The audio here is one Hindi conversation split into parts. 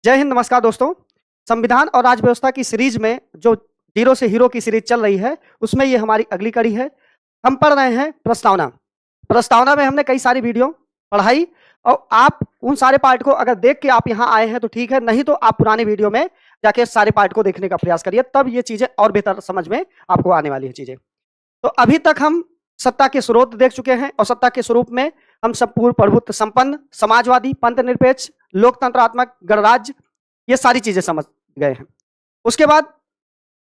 जय हिंद, नमस्कार दोस्तों। संविधान और राज व्यवस्था की सीरीज में जो जीरो से हीरो की सीरीज चल रही है, उसमें ये हमारी अगली कड़ी है। हम पढ़ रहे हैं प्रस्तावना। प्रस्तावना में हमने कई सारी वीडियो पढ़ाई और आप उन सारे पार्ट को अगर देख के आप यहाँ आए हैं तो ठीक है, नहीं तो आप पुराने वीडियो में जाके सारे पार्ट को देखने का प्रयास करिए, तब ये चीजें और बेहतर समझ में आपको आने वाली है चीजें। तो अभी तक हम सत्ता के स्रोत देख चुके हैं और सत्ता के स्वरूप में हम संपूर्ण प्रभुत्व संपन्न, समाजवादी, पंथ निरपेक्ष, लोकतंत्रात्मक, गणराज्य, ये सारी चीजें समझ गए हैं। उसके बाद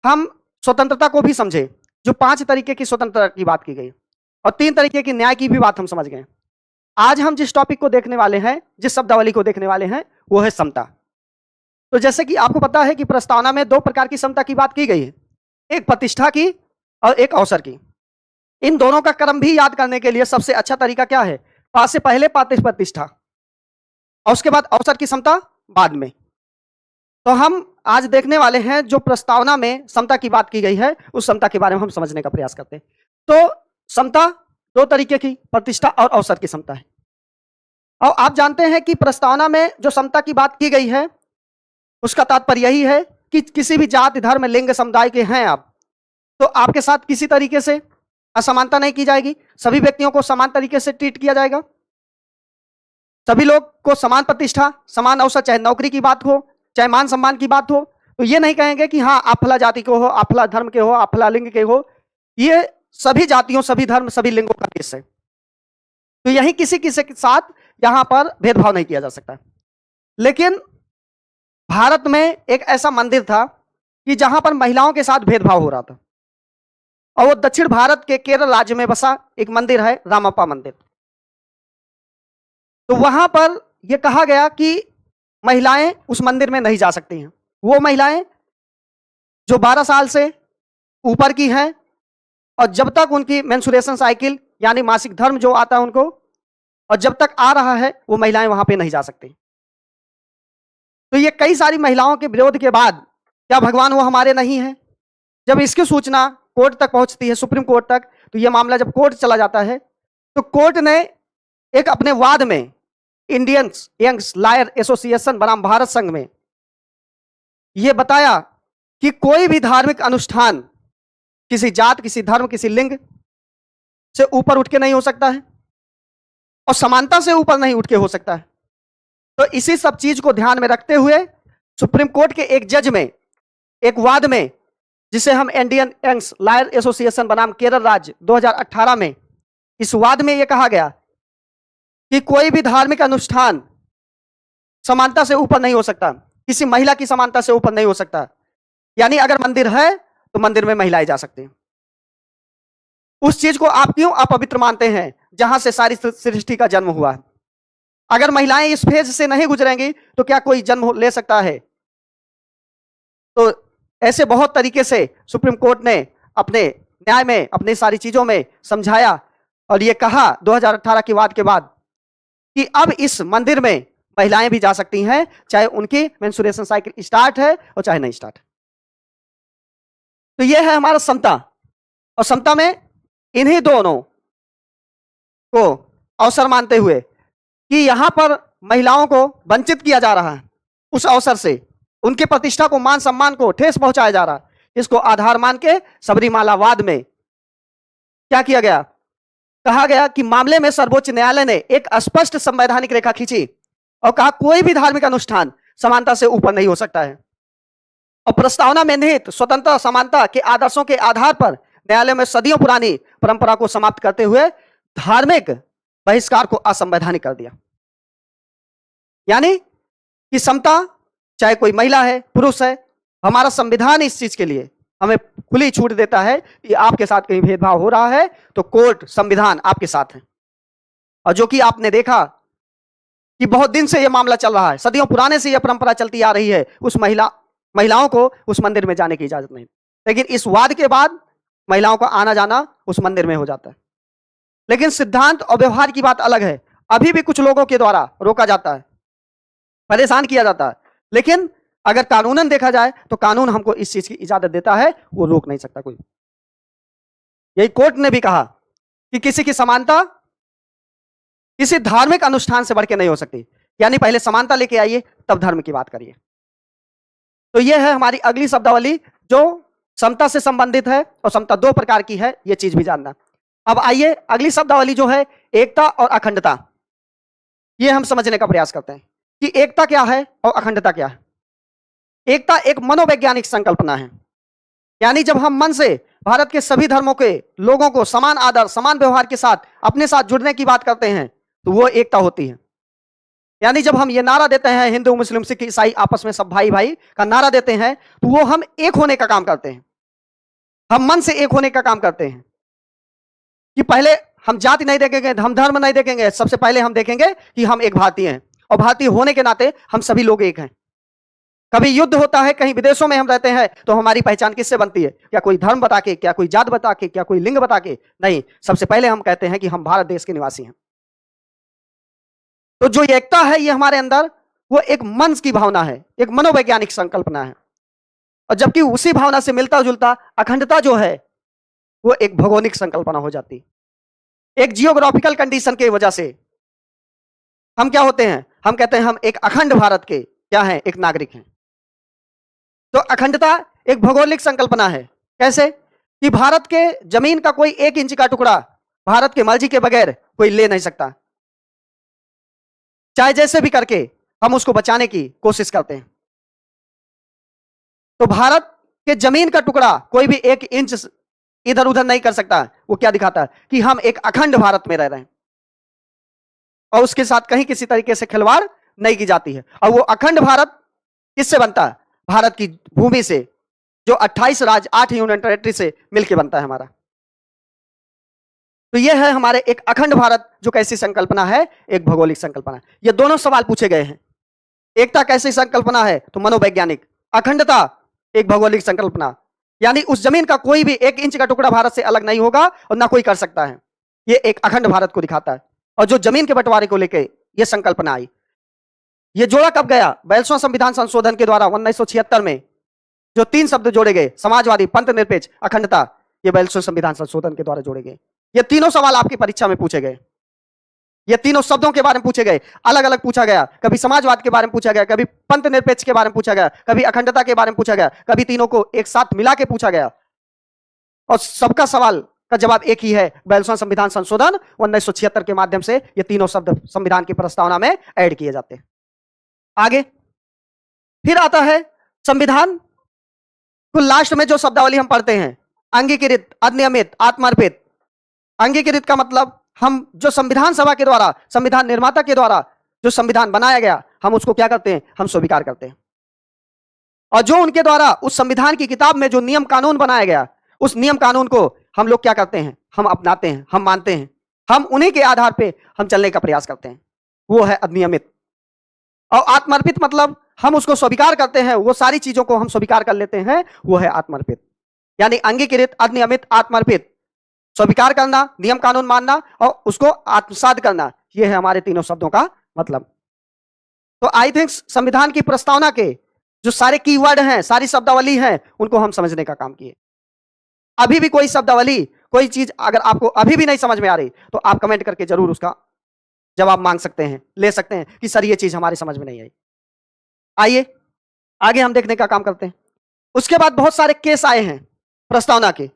हम स्वतंत्रता को भी समझे, जो 5 तरीके की स्वतंत्रता की बात की गई और 3 तरीके की न्याय की भी बात हम समझ गए। आज हम जिस टॉपिक को देखने वाले हैं, जिस शब्दावली को देखने वाले हैं, वो है समता। तो जैसे कि आपको पता है कि प्रस्तावना में 2 प्रकार की समता की बात की गई है, एक प्रतिष्ठा की और एक अवसर की। इन दोनों का क्रम भी याद करने के लिए सबसे अच्छा तरीका क्या है? पास से पहले प्रतिष्ठा और उसके बाद अवसर की समता बाद में। तो हम आज देखने वाले हैं जो प्रस्तावना में समता की बात की गई है, उस समता के बारे में हम समझने का प्रयास करते हैं। तो समता 2 तरीके की, प्रतिष्ठा और अवसर की समता है। और आप जानते हैं कि प्रस्तावना में जो समता की बात की गई है, उसका तात्पर्य यही है कि किसी भी जाति, धर्म, लिंग, समुदाय के हैं आप, तो आपके साथ किसी तरीके से असमानता नहीं की जाएगी। सभी व्यक्तियों को समान तरीके से ट्रीट किया जाएगा। सभी लोग को समान प्रतिष्ठा, समान अवसर, चाहे नौकरी की बात हो, चाहे मान सम्मान की बात हो। तो ये नहीं कहेंगे कि हाँ आप फला जाति को हो, आप फला धर्म के हो, आप फला लिंग के हो। ये सभी जातियों, सभी धर्म, सभी लिंगों का देश है। तो यही किसी किसी के साथ यहां पर भेदभाव नहीं किया जा सकता। लेकिन भारत में एक ऐसा मंदिर था कि जहां पर महिलाओं के साथ भेदभाव हो रहा था, और वो दक्षिण भारत के केरल राज्य में बसा एक मंदिर है, रामप्पा मंदिर। तो वहां पर यह कहा गया कि महिलाएं उस मंदिर में नहीं जा सकती हैं। वो महिलाएं जो 12 साल से ऊपर की हैं और जब तक उनकी मेंस्ट्रुएशन साइकिल यानी मासिक धर्म जो आता है उनको, और जब तक आ रहा है, वो महिलाएं वहां पे नहीं जा सकती। तो ये कई सारी महिलाओं के विरोध के बाद, क्या भगवान वो हमारे नहीं है? जब इसकी सूचना कोर्ट तक पहुंचती है, सुप्रीम कोर्ट तक, तो ये मामला जब कोर्ट चला जाता है, तो कोर्ट ने एक अपने वाद में इंडियन यंग्स लॉयर एसोसिएशन बनाम भारत संघ में यह बताया कि कोई भी धार्मिक अनुष्ठान किसी जात, किसी धर्म, किसी लिंग से ऊपर उठ के नहीं हो सकता है और समानता से ऊपर नहीं उठ के हो सकता है। तो इसी सब चीज को ध्यान में रखते हुए सुप्रीम कोर्ट के एक जज में, एक वाद में, जिसे हम इंडियन यंग्स लॉयर एसोसिएशन बनाम केरल राज्य 2018 में, इस वाद में यह कहा गया कि कोई भी धार्मिक अनुष्ठान समानता से ऊपर नहीं हो सकता, किसी महिला की समानता से ऊपर नहीं हो सकता। यानी अगर मंदिर है तो मंदिर में महिलाएं जा सकती हैं। उस चीज को आप क्यों अपवित्र मानते हैं जहां से सारी सृष्टि का जन्म हुआ है? अगर महिलाएं इस फेज से नहीं गुजरेंगी तो क्या कोई जन्म ले सकता है? तो ऐसे बहुत तरीके से सुप्रीम कोर्ट ने अपने न्याय में, अपनी सारी चीजों में समझाया और यह कहा 2018 के वाद के बाद कि अब इस मंदिर में महिलाएं भी जा सकती हैं, चाहे उनकी मेंस्ट्रुएशन साइकिल स्टार्ट है और चाहे नहीं स्टार्ट है। तो यह है हमारा समता। और समता में इन्हीं दोनों को अवसर मानते हुए कि यहां पर महिलाओं को वंचित किया जा रहा है, उस अवसर से उनके प्रतिष्ठा को, मान सम्मान को ठेस पहुंचाया जा रहा है, इसको आधार मान के सबरीमाला वाद में क्या किया गया? कहा गया कि मामले में सर्वोच्च न्यायालय ने एक स्पष्ट संवैधानिक रेखा खींची और कहा कोई भी धार्मिक अनुष्ठान समानता से ऊपर नहीं हो सकता है। और प्रस्तावना में निहित स्वतंत्रता, समानता के आदर्शों के आधार पर न्यायालय में सदियों पुरानी परंपरा को समाप्त करते हुए धार्मिक बहिष्कार को असंवैधानिक कर दिया। यानी कि समता, चाहे कोई महिला है, पुरुष है, हमारा संविधान इस चीज के लिए हमें खुली छूट देता है कि आपके साथ कहीं भेदभाव हो रहा है तो कोर्ट, संविधान आपके साथ है। और जो कि आपने देखा कि बहुत दिन से यह मामला चल रहा है, सदियों पुराने से यह परंपरा चलती आ रही है, उस महिलाओं को उस मंदिर में जाने की इजाजत नहीं। लेकिन इस वाद के बाद महिलाओं का आना जाना उस मंदिर में हो जाता है। लेकिन सिद्धांत और व्यवहार की बात अलग है। अभी भी कुछ लोगों के द्वारा रोका जाता है, परेशान किया जाता है। लेकिन अगर कानूनन देखा जाए तो कानून हमको इस चीज की इजाजत देता है, वो रोक नहीं सकता कोई। यही कोर्ट ने भी कहा कि किसी की समानता किसी धार्मिक अनुष्ठान से बढ़ के नहीं हो सकती। यानी पहले समानता लेके आइए, तब धर्म की बात करिए। तो यह है हमारी अगली शब्दावली जो समता से संबंधित है, और समता दो प्रकार की है, यह चीज भी जानना। अब आइए अगली शब्दावली जो है एकता और अखंडता, यह हम समझने का प्रयास करते हैं कि एकता क्या है और अखंडता क्या है। एकता एक मनोवैज्ञानिक संकल्पना है, यानी जब हम मन से भारत के सभी धर्मों के लोगों को समान आदर समान व्यवहार के साथ अपने साथ जुड़ने की बात करते हैं तो वो एकता होती है। यानी जब हम ये नारा देते हैं हिंदू मुस्लिम सिख ईसाई आपस में सब भाई भाई का नारा देते हैं तो वो हम एक होने का काम करते हैं, हम मन से एक होने का काम करते हैं कि पहले हम जाति नहीं देखेंगे, हम धर्म नहीं देखेंगे, सबसे पहले हम देखेंगे कि हम एक भारतीय हैं और भारतीय होने के नाते हम सभी लोग एक हैं। कभी युद्ध होता है, कहीं विदेशों में हम रहते हैं तो हमारी पहचान किससे बनती है? क्या कोई धर्म बता के, क्या कोई जात बता के, क्या कोई लिंग बता के? नहीं, सबसे पहले हम कहते हैं कि हम भारत देश के निवासी हैं। तो जो एकता है ये हमारे अंदर वो एक मन की भावना है, एक मनोवैज्ञानिक संकल्पना है। और जबकि उसी भावना से मिलता जुलता अखंडता जो है वो एक भौगोलिक संकल्पना हो जाती। एक जियोग्राफिकल कंडीशन की वजह से हम क्या होते हैं? हम कहते हैं हम एक अखंड भारत के क्या हैं? एक नागरिक हैं। तो अखंडता एक भौगोलिक संकल्पना है। कैसे? कि भारत के जमीन का कोई 1 इंच का टुकड़ा भारत के मर्जी के बगैर कोई ले नहीं सकता, चाहे जैसे भी करके हम उसको बचाने की कोशिश करते हैं। तो भारत के जमीन का टुकड़ा कोई भी 1 इंच इधर उधर नहीं कर सकता। वो क्या दिखाता है? कि हम एक अखंड भारत में रह रहे हैं और उसके साथ कहीं किसी तरीके से खिलवाड़ नहीं की जाती है। और वो अखंड भारत किससे बनता है? भारत की भूमि से, जो 28 राज्य 8 यूनियन टेरिटरी से मिलकर बनता है हमारा। तो यह है हमारे एक अखंड भारत जो कैसी संकल्पना है? एक भौगोलिक संकल्पना है। ये दोनों सवाल पूछे गए हैं। एकता कैसी संकल्पना है? तो मनोवैज्ञानिक। अखंडता एक भौगोलिक संकल्पना, यानी उस जमीन का कोई भी 1 इंच का टुकड़ा भारत से अलग नहीं होगा और ना कोई कर सकता है। ये एक अखंड भारत को दिखाता है। और जो जमीन के बंटवारे को लेकर यह संकल्पना आई, ये जोड़ा कब गया? 42वां संविधान संशोधन के द्वारा 1976 में जो 3 शब्द जोड़े गए, समाजवादी, पंथ निरपेक्ष, अखंडता, ये 42वें संविधान संशोधन के द्वारा जोड़े गए। ये तीनों सवाल आपकी परीक्षा में पूछे गए। ये तीनों शब्दों के बारे में पूछे गए, अलग अलग पूछा गया। कभी समाजवाद के बारे में पूछा गया, कभी पंथ निरपेक्ष के बारे में पूछा गया, कभी अखंडता के बारे में पूछा गया, कभी तीनों को एक साथ मिला के पूछा गया। और सबका सवाल का जवाब एक ही है, 42वां संविधान संशोधन 1976 के माध्यम से ये तीनों शब्द संविधान की प्रस्तावना में ऐड किए जाते हैं। आगे फिर आता है संविधान को लास्ट में जो शब्दावली हम पढ़ते हैं, अंगीकृत, अधिनियमित, आत्मार्पित। अंगीकृत का मतलब हम जो संविधान सभा के द्वारा, संविधान निर्माता के द्वारा जो संविधान बनाया गया, हम उसको क्या करते हैं? हम स्वीकार करते हैं। और जो उनके द्वारा उस संविधान की किताब में जो नियम कानून बनाया गया, उस नियम कानून को हम लोग क्या करते हैं? हम अपनाते हैं, हम मानते हैं, हम उन्हीं के आधार पे हम चलने का प्रयास करते हैं। वो है अधिनियमित। और आत्मर्पित मतलब हम उसको स्वीकार करते हैं, वो सारी चीजों को हम स्वीकार कर लेते हैं, वो है आत्मर्पित। यानी अंगीकृत, अधिनियमित, आत्मर्पित, स्वीकार करना, नियम कानून मानना और उसको आत्मसात करना, ये है हमारे तीनों शब्दों का मतलब। तो आई थिंक संविधान की प्रस्तावना के जो सारे कीवर्ड हैं, सारी शब्दावली हैं, उनको हम समझने का काम किए। अभी भी कोई शब्दावली, कोई चीज अगर आपको अभी भी नहीं समझ में आ रही तो आप कमेंट करके जरूर उसका जवाब मांग सकते हैं, ले सकते हैं कि सर ये चीज हमारी समझ में नहीं आई। आइए आगे हम देखने का काम करते हैं। उसके बाद बहुत सारे केस आए हैं प्रस्तावना के,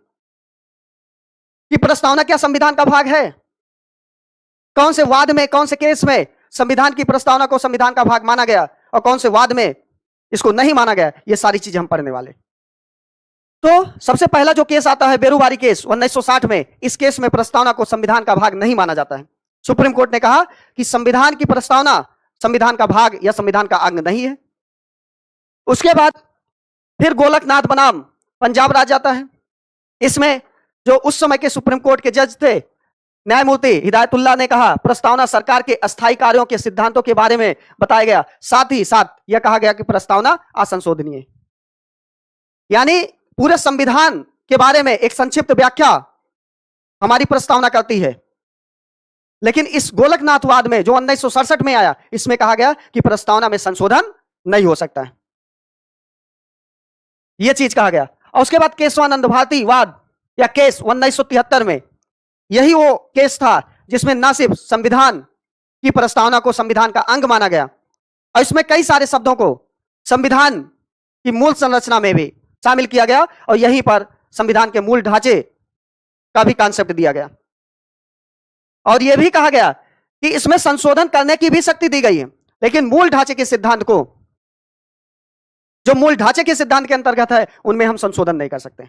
कि प्रस्तावना क्या संविधान का भाग है? कौन से वाद में, कौन से केस में संविधान की प्रस्तावना को संविधान का भाग माना गया और कौन से वाद में इसको नहीं माना गया, ये सारी चीजें हम पढ़ने वाले। तो सबसे पहला जो केस आता है बेरूबारी केस 1960 में, इस केस में प्रस्तावना को संविधान का भाग नहीं माना जाता है। सुप्रीम कोर्ट ने कहा कि संविधान की प्रस्तावना संविधान का भाग या संविधान का अंग नहीं है। उसके बाद फिर गोलकनाथ बनाम पंजाब राज्य आता है। इसमें जो उस समय के सुप्रीम कोर्ट के जज थे न्यायमूर्ति हिदायतुल्लाह ने कहा प्रस्तावना सरकार के अस्थायी कार्यों के सिद्धांतों के बारे में बताया गया, साथ ही साथ यह कहा गया कि प्रस्तावना असंशोधनीय है। यानी पूरे संविधान के बारे में एक संक्षिप्त व्याख्या हमारी प्रस्तावना करती है। लेकिन इस गोलकनाथवाद में जो 1967 में आया, इसमें कहा गया कि प्रस्तावना में संशोधन नहीं हो सकता है, यह चीज कहा गया। और उसके बाद केशवानंद भारती वाद या केस 1973 में, यही वो केस था जिसमें न सिर्फ संविधान की प्रस्तावना को संविधान का अंग माना गया, और इसमें कई सारे शब्दों को संविधान की मूल संरचना में भी शामिल किया गया और यहीं पर संविधान के मूल ढांचे का भी कॉन्सेप्ट दिया गया और यह भी कहा गया कि इसमें संशोधन करने की भी शक्ति दी गई है, लेकिन मूल ढांचे के सिद्धांत को, जो मूल ढांचे के सिद्धांत के अंतर्गत है, उनमें हम संशोधन नहीं कर सकते,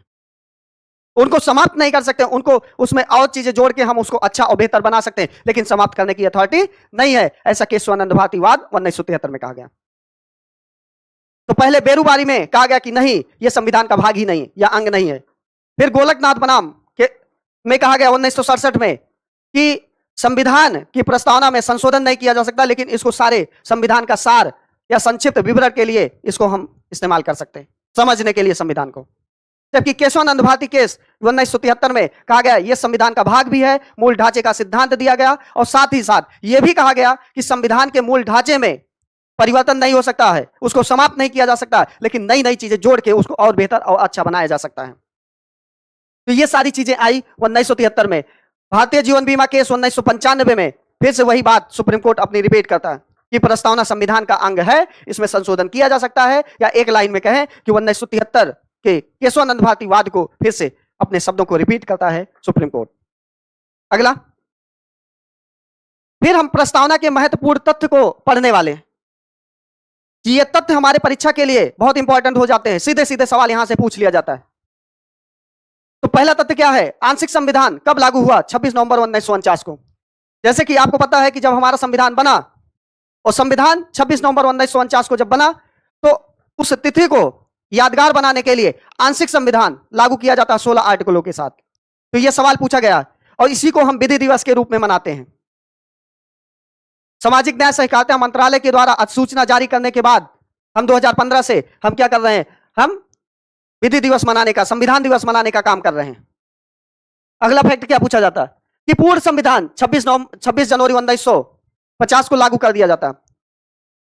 उनको समाप्त नहीं कर सकते, उनको उसमें और चीजें जोड़ के हम उसको अच्छा और बेहतर बना सकते हैं, लेकिन समाप्त करने की अथॉरिटी नहीं है। ऐसा केशवानंद भारतीवाद 1973 में कहा गया। तो पहले बेरुबारी में कहा गया कि नहीं, यह संविधान का भाग ही नहीं या अंग नहीं है। फिर गोलकनाथ बनाम के में कहा गया 1967 में कि संविधान की प्रस्तावना में संशोधन नहीं किया जा सकता, लेकिन इसको सारे संविधान का सार या संक्षिप्त विवरण के लिए इसको हम इस्तेमाल कर सकते हैं, समझने के लिए संविधान को। जबकि केशवानंद भारती केस 1973 में कहा गया यह संविधान का भाग भी है, मूल ढांचे का सिद्धांत दिया गया और साथ ही साथ यह भी कहा गया कि संविधान के मूल ढांचे में परिवर्तन नहीं हो सकता है, उसको समाप्त नहीं किया जा सकता, लेकिन नई नई चीजें जोड़ के उसको और बेहतर और अच्छा बनाया जा सकता है। तो ये सारी चीजें आई 1973 में। भारतीय जीवन बीमा केस 1995 में फिर से वही बात सुप्रीम कोर्ट अपनी रिपीट करता है कि प्रस्तावना संविधान का अंग है, इसमें संशोधन किया जा सकता है, या एक लाइन में कहें कि 1973 के केशवानंद भारतीवाद को फिर से अपने शब्दों को रिपीट करता है सुप्रीम कोर्ट। अगला, फिर हम प्रस्तावना के महत्वपूर्ण तथ्य को पढ़ने वाले हैं कि ये तथ्य हमारे परीक्षा के लिए बहुत इंपॉर्टेंट हो जाते हैं, सीधे सीधे सवाल यहां से पूछ लिया जाता है। तो पहला तथ्य क्या है? आंशिक संविधान कब लागू हुआ? 26 नवंबर 1949 को। जैसे कि आपको पता है कि जब हमारा संविधान बना और संविधान 26 नवंबर 1949 को जब बना, तो उस तिथि को यादगार बनाने के लिए आंशिक संविधान लागू किया जाता है 16 आर्टिकलों के साथ। तो यह सवाल पूछा गया और इसी को हम विधि दिवस के रूप में मनाते हैं। सामाजिक न्याय सहकारिता मंत्रालय के द्वारा अधिसूचना जारी करने के बाद हम 2015 से हम क्या कर रहे हैं? हम विधि दिवस मनाने का, संविधान दिवस मनाने का काम कर रहे हैं। अगला फैक्ट क्या पूछा जाता है कि पूर्ण संविधान 26 जनवरी 1950 को लागू कर दिया जाता।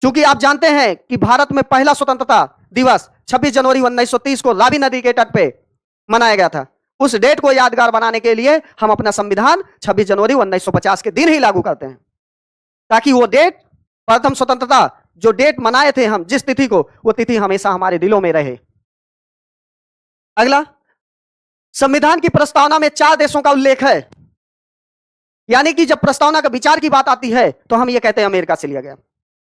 क्योंकि आप जानते हैं कि भारत में पहला स्वतंत्रता दिवस 26 जनवरी 1930 को रावी नदी के तट पे मनाया गया था। उस डेट को यादगार बनाने के लिए हम अपना संविधान 26 जनवरी 1950 के दिन ही लागू करते हैं, ताकि वो डेट, प्रथम स्वतंत्रता जो डेट मनाए थे हम, जिस तिथि को, वो तिथि हमेशा हमारे दिलों में रहे। अगला, संविधान की प्रस्तावना में 4 देशों का उल्लेख है, यानी कि जब प्रस्तावना का विचार की बात आती है तो हम ये कहते हैं अमेरिका से लिया गया।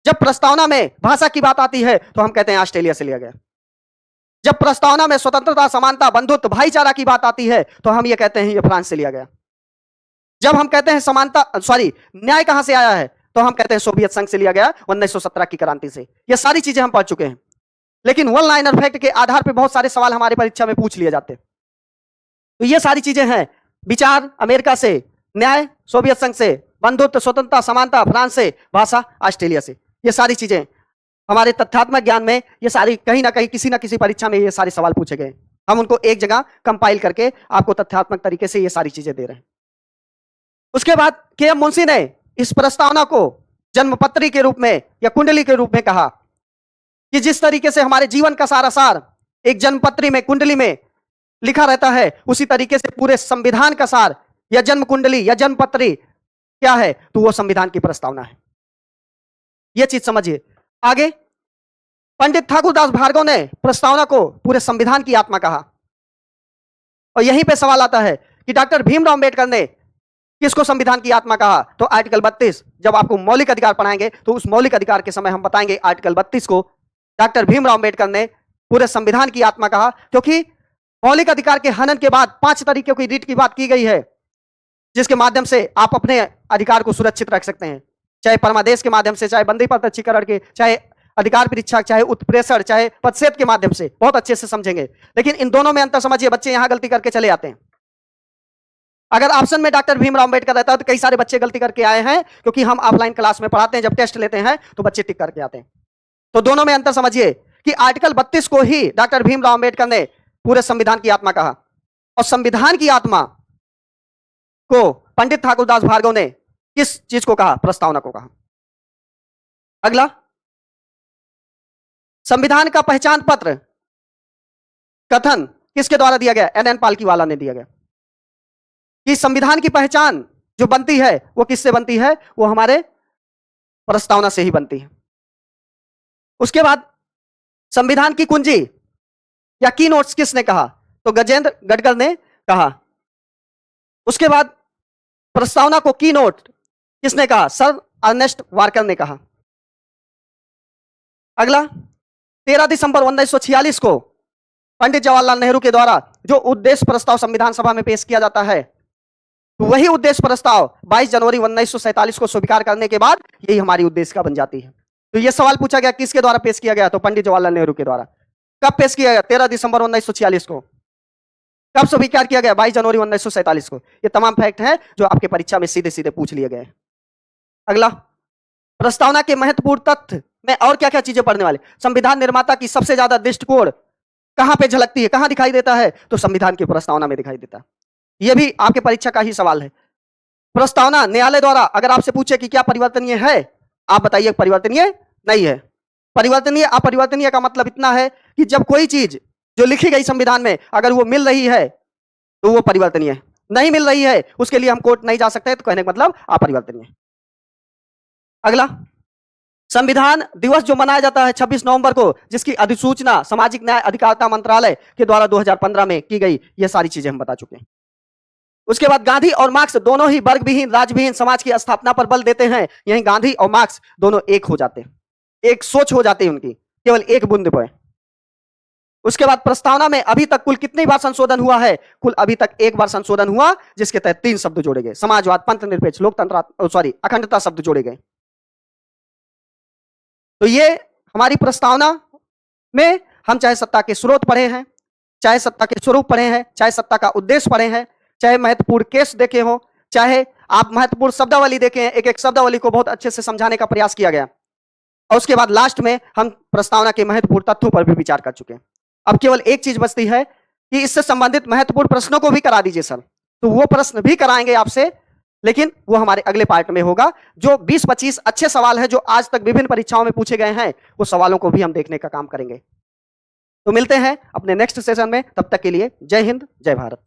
जब प्रस्तावना में भाषा की बात आती है तो हम कहते हैं ऑस्ट्रेलिया से लिया गया। जब प्रस्तावना में स्वतंत्रता, समानता, बंधुत्व, भाईचारा की बात आती है तो हम ये कहते हैं ये फ्रांस से लिया गया। जब हम कहते हैं न्याय कहां से आया है तो हम कहते हैं सोवियत संघ से लिया गया 1917 की क्रांति से। ये सारी चीजें हम पढ़ चुके हैं, लेकिन वन लाइनर फैक्ट के आधार पर बहुत सारे सवाल हमारे परीक्षा में पूछ लिए जाते हैं। तो ये सारी चीजें हैं, विचार अमेरिका से, न्याय सोवियत संघ से, बंधुत्व, स्वतंत्रता, समानता फ्रांस से, भाषा ऑस्ट्रेलिया से। ये सारी चीजें हमारे तथ्यात्मक ज्ञान में, ये सारी कहीं ना कहीं किसी ना किसी परीक्षा में ये सारे सवाल पूछे गए। हम उनको एक जगह कंपाइल करके आपको तथ्यात्मक तरीके से ये सारी चीजें दे रहे हैं। उसके बाद के.एम. मुंशी ने इस प्रस्तावना को जन्मपत्री के रूप में या कुंडली के रूप में कहा कि जिस तरीके से हमारे जीवन का सारा सार एक जन्मपत्री में, कुंडली में लिखा रहता है, उसी तरीके से पूरे संविधान का सार या जन्म कुंडली या जन्मपत्री क्या है, तो वो संविधान की प्रस्तावना है। यह चीज समझिए। आगे, पंडित ठाकुरदास भार्गव ने प्रस्तावना को पूरे संविधान की आत्मा कहा। और यहीं पे सवाल आता है कि डॉक्टर भीमराव अंबेडकर ने किसको संविधान की आत्मा कहा? तो आर्टिकल 32, जब आपको मौलिक अधिकार पढ़ाएंगे तो उस मौलिक अधिकार के समय हम बताएंगे आर्टिकल 32 को डॉक्टर भीमराव अंबेडकर ने पूरे संविधान की आत्मा कहा। क्योंकि मौलिक अधिकार के हनन के बाद 5 तरीके की रीट की बात की गई है, जिसके माध्यम से आप अपने अधिकार को सुरक्षित रख सकते हैं, चाहे परमादेश के माध्यम से, चाहे बंदी प्रत्यक्षीकरण के, चाहे अधिकार परीक्षा, चाहे उत्प्रेषण, चाहे पदच्छेद के माध्यम से। बहुत अच्छे से समझेंगे, लेकिन इन दोनों में अंतर समझिए। बच्चे यहां गलती करके चले आते हैं। अगर ऑप्शन में डॉक्टर भीमराव अंबेडकर रहता है तो कई सारे बच्चे गलती करके आए हैं, क्योंकि हम ऑफलाइन क्लास में पढ़ाते हैं, जब टेस्ट लेते हैं तो बच्चे टिक करके आते हैं। तो दोनों में अंतर समझिए कि आर्टिकल 32 को ही डॉक्टर भीमराव अंबेडकर ने पूरे संविधान की आत्मा कहा, और संविधान की आत्मा को पंडित ठाकुरदास भार्गव ने किस चीज को कहा? प्रस्तावना को कहा। अगला, संविधान का पहचान पत्र कथन किसके द्वारा दिया गया? एन.एन. पालकीवाला ने दिया गया कि संविधान की पहचान जो बनती है वो किससे बनती है? वो हमारे प्रस्तावना से ही बनती है। उसके बाद संविधान की कुंजी या की नोट्स किसने कहा? तो गजेंद्र गडकर ने कहा। उसके बाद प्रस्तावना को की नोट किसने कहा? सर अर्नेस्ट वार्कर ने कहा। अगला 13 दिसंबर 1946 को पंडित जवाहरलाल नेहरू के द्वारा जो उद्देश्य प्रस्ताव संविधान सभा में पेश किया जाता है, तो वही उद्देश्य प्रस्ताव 22 जनवरी 1947 को स्वीकार करने के बाद यही हमारी उद्देशिका बन जाती है। तो यह सवाल पूछा गया किसके द्वारा पेश किया गया? तो पंडित जवाहरलाल नेहरू के द्वारा। कब पेश किया गया? 13 दिसंबर 1946 को। कब स्वीकार किया गया? 22 जनवरी 1947 को। ये तमाम फैक्ट हैं जो आपके परीक्षा में सीधे सीधे पूछ लिए गए। अगला, प्रस्तावना के महत्वपूर्ण तथ्य में और क्या क्या चीजें पढ़ने वाले? संविधान निर्माता की सबसे ज्यादा दृष्टिकोण कहां पे झलकती है, कहां दिखाई देता है? तो संविधान की प्रस्तावना में दिखाई देता है। यह भी आपके परीक्षा का ही सवाल है। प्रस्तावना न्यायालय द्वारा अगर आपसे पूछे कि क्या परिवर्तनीय है, आप बताइए परिवर्तनीय नहीं है। परिवर्तनीय अपरिवर्तनीय का मतलब इतना है कि जब कोई चीज जो लिखी गई संविधान में अगर वो मिल रही है तो वो परिवर्तनीय है, नहीं मिल रही है उसके लिए हम कोर्ट नहीं जा सकते, तो कहने का मतलब अपरिवर्तनीय। अगला, संविधान दिवस जो मनाया जाता है 26 नवंबर को, जिसकी अधिसूचना सामाजिक न्याय अधिकारिता मंत्रालय के द्वारा 2015 में की गई, ये सारी चीजें हम बता चुके हैं। उसके बाद गांधी और मार्क्स दोनों ही वर्ग विहीन राज्य विहीन समाज की स्थापना पर बल देते हैं। यही गांधी और मार्क्स दोनों एक हो जाते हैं, एक सोच हो जाती है उनकी, केवल एक बूंद पर। उसके बाद प्रस्तावना में अभी तक कुल कितनी बार संशोधन हुआ है? कुल अभी तक एक बार संशोधन हुआ, जिसके तहत 3 शब्द जोड़े गए, समाजवाद, पंथ निरपेक्ष, लोकतंत्र, अखंडता शब्द जोड़े गए। तो ये हमारी प्रस्तावना में हम चाहे सत्ता के स्रोत पढ़े हैं, चाहे सत्ता के स्वरूप पढ़े हैं, चाहे सत्ता का उद्देश्य पढ़े हैं, चाहे महत्वपूर्ण केस देखे हो, चाहे आप महत्वपूर्ण शब्दावली देखे हैं, एक एक शब्दावली को बहुत अच्छे से समझाने का प्रयास किया गया। और उसके बाद लास्ट में हम प्रस्तावना के महत्वपूर्ण तथ्यों पर भी विचार कर चुके हैं। अब केवल एक चीज बचती है कि इससे संबंधित महत्वपूर्ण प्रश्नों को भी करा दीजिए सर। तो वो प्रश्न भी कराएंगे आपसे, लेकिन वो हमारे अगले पार्ट में होगा। जो 20-25 अच्छे सवाल हैं जो आज तक विभिन्न परीक्षाओं में पूछे गए हैं, वो सवालों को भी हम देखने का काम करेंगे। तो मिलते हैं अपने नेक्स्ट सेशन में, तब तक के लिए जय हिंद, जय भारत।